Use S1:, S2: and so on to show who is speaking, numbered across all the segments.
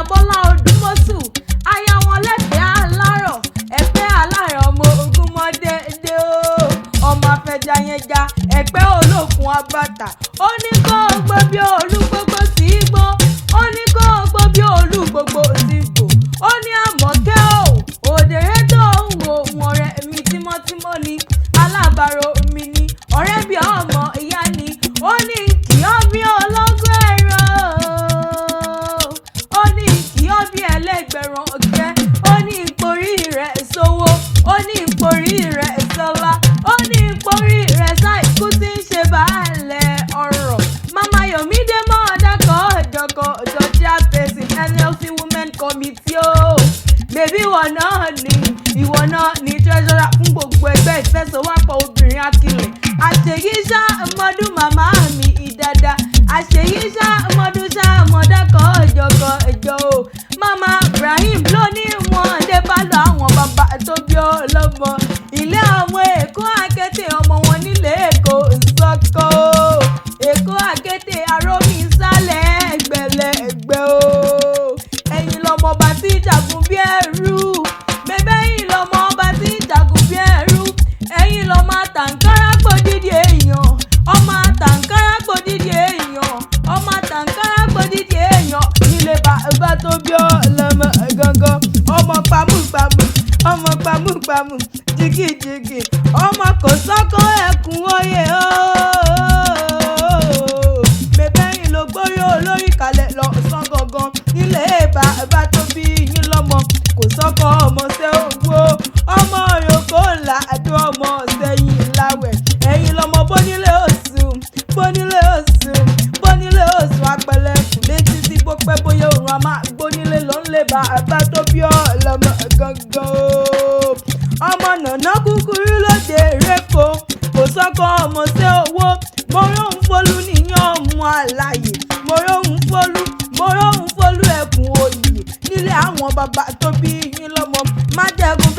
S1: Bọ́lá Odúmọ̀ṣù aya wọn lẹ́fẹ̀ẹ́ alárọ̀ ẹ̀pẹ́ alárọ̀ ọmọ Ògúnmọ́dédé o ọmọ afẹjayẹja ẹ̀pẹ́ olókun abàtà ó ní kó gbó bí olúgbogbo sí igbó ó ní kó gbó bí olúgbogbo sí ipò ó ní Àmọ̀kẹ́ o òdèrè tó ń wo ohun ọ̀rẹ́ mi tímọ́tímọ́ ni alábàárò mi ni ọ̀rẹ́ bí ọmọ ìyá ni ó ní kì í bí ọlọ́gbọ́n ẹ̀rọ ó ní kì í bí ẹlẹ́gbẹ̀rún ọ̀kẹ́ ó ní ìporí rẹ̀ sówó ó ní ìporí rẹ̀ sọ́lá ó ní ìporí rẹ̀ sáìkú tí ń ṣe baálẹ̀ ọ̀rọ̀ Mama Yomide Mọ̀ọ́dákọ̀ ọ̀jọ̀kọ̀ chairperson NLC Women Committee o bèbí ìwọ náà ní treasurer fún gbogbo ẹgbẹ́ ìfẹsọ̀wọ́pọ̀ obìnrin akilẹ̀ àṣeyí ṣá ọmọdún màmá mi ìdàdà àṣeyí ṣá ọmọdún ṣá ọmọdákọ̀ ọ̀jọ̀kọ̀ ẹ̀jọ̀ o Mama Ibrahim ló ní wọn dé bá lọ àwọn bàbá tó bí ọlọ́mọ ilé ọmọ Èkó Àkété ọmọ wọn nílé Èkó Sọ́kọ́ Èkó Àkété arómi sálẹ̀ ẹgbẹ̀lẹ̀ ẹgbẹ́ o ẹ̀yin lọmọ bá ti jagun bí ẹrú bẹ́bẹ́ yìí lọmọ ọba tí ń jagun bí ẹrú ẹ̀yin lọmọ àtàǹkárá gbòdìdì èèyàn ọmọ àtàǹkárá gbòdìdì èèyàn ọmọ àtàǹkárá gbòdìdì èèyàn nílé bàbá tó bí ọlọmọ gangan ọmọ pamúpamù ọmọ pamúpamù jìgìjìgì ọmọ kò sọ́kọ́ ẹkùn oyè ooo bẹ́bẹ́ yìí ló gbórí olórí kalẹ̀ lọ sán gangan nílé bàbá tó bí yín lọ́mọ kò sọ́kọ́ ọmọ ṣẹ́ owó ọmọ òyòkó ńlá àdó ọmọ sẹ́yìn láwẹ̀ ẹ̀yin lọ́mọ bónílé oṣù apẹ̀lẹ̀ kù létí tí bó pẹ́ bóyá òun a máa gbónílé ló ń lè bàbá tó bí ọlọ́mọ gangan o ọmọ nàná kúkúrú lóde rẹ́kọ kò sọ́kọ́ ọmọ ṣẹ́ owó mo róhùn fólú níyàn ọmọ àlàyé mo róhùn fólú ẹkùn òyì nílé àwọn bàbá tó bí yín lọ́mọ má jagun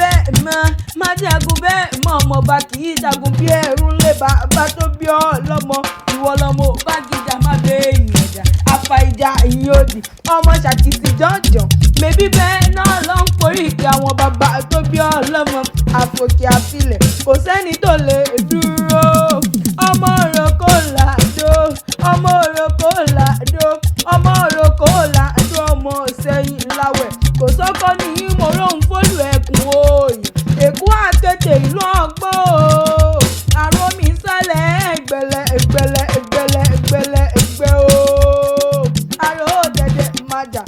S1: bẹ́ẹ̀ mọ́ ọmọọba kì í jagun bí ẹrú ńlẹ̀ bàbá tó bí ọlọ́mọ ìwọ lọ́mọ bá gíjà má bẹ́ èèyàn jà afa ìjà ìyìn òdì ọmọ ṣàkìtì jọ̀jọ̀ mẹ́bí bẹ́ẹ̀ náà ló ń porí ìkẹ́ àwọn bàbá tó bí ọlọ́mọ àfòkè àfilẹ̀ kò sẹ́ni tó lè dúró ọmọ òròkó làdó ọmọ òròkó làdó ọmọ òròkó làdó ọmọ sẹ́yìn láwẹ̀ kò sọ́kọ́ ní ìmọ̀ràn fólù ẹkùn òòyì Èkó Àkété ìlú ọgbọ́n o àrómi sálẹ̀ ẹgbẹ̀lẹ̀ ẹgbẹ̀lẹ̀ ẹgbẹ̀lẹ̀ ẹgbẹ̀lẹ̀ ẹgbẹ̀ o àrò dẹ̀dẹ̀ májà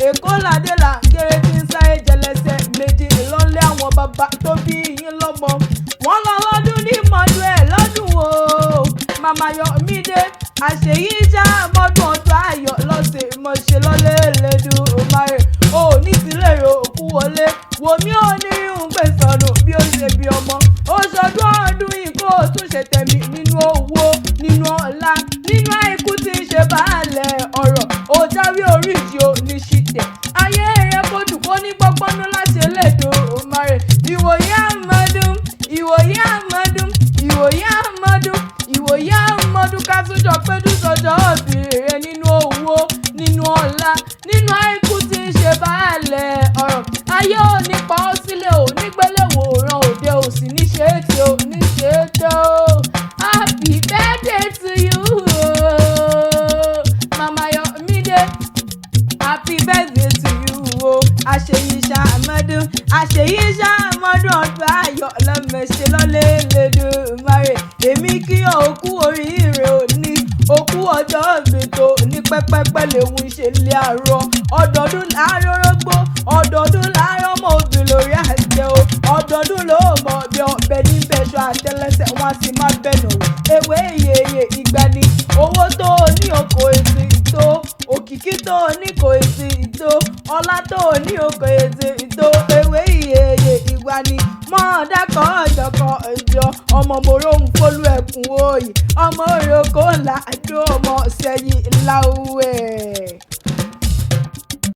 S1: Èkó ládé là ń kéré tí ń sáré jẹlẹsẹ̀ méjì lọ́lé àwọn bàbá tó bí yín lọ́mọ wọ́n lọ lọ́dún ní mọ́dún ẹ̀ lọ́dún o Mama Yomide àṣeyí já mọ́dún ọdún ayọ̀ lọ́sẹ̀ mọ̀ṣẹ́ lọ́lẹ́ lẹ́dùn ọmọrẹ̀ o ní sílẹ̀ rò òkú wọlé wòmí ò ní irun gbé sọnù bí ó ṣe bí ọmọ ó ṣọdún ọdún yìí kó o tún ṣe tẹ̀mí nínú owó nínú ọlá nínú àìkú tí ń ṣe baálẹ̀ ọ̀rọ̀ ó jáwé oríṣi ò ní ṣìtẹ̀ ayé rẹ̀ kó dùn kó ní gbọ́gbọ́nú láṣẹ lẹ́dùn ọmọrẹ̀ ìwòye àmọ́dún ká tún jọ pé dúsọjọ́ òbí rẹ̀ nínú owó nínú ọlá nínú àìkú tí ń ṣe baálẹ̀ ọ̀rọ̀ ayé ò ní pa ọ́ sílẹ̀ ò ní gbélé wòran òde ò sì ní ṣe é tí ò ní ṣe é tó happy birthday to you Mama Yomide happy birthday to you àṣeyí ṣàmọ́dún ọdún ayọ̀ lọ́mẹ̀ṣẹ̀ lọ́lẹ́ lẹ́dùnmáre èmi kí òkú oríire òní òkú ọjọ́ ìgbètò ní pẹ́pẹ́pẹ́ lèwu ṣe lé àárọ̀ ọdọọdún láàárọ̀ rógbó ọdọọdún láàárọ̀ mọ́ òbí lórí àṣẹ o ọdọọdún ló mọ̀ bí ọbẹ̀ níbẹ̀ṣọ àtẹlẹsẹ̀ wọn sì máa bẹ̀nà rẹ̀ ewé ìyèyè ìgbani owó tó ní oko èsì ìtó òkìkí tó ní kò èsì ìtó ọlá tó ní oko èsì ìtó ewé ìyèyè ìgbani Mọ̀ọ́dákọ̀ ọ̀jọ̀kọ̀ ẹ̀jọ̀ ọmọ mòróhùn fólú ẹkùn òòyì ọmọ òròkó ńlá àdó ọmọ sẹ́yìn láwùẹ̀.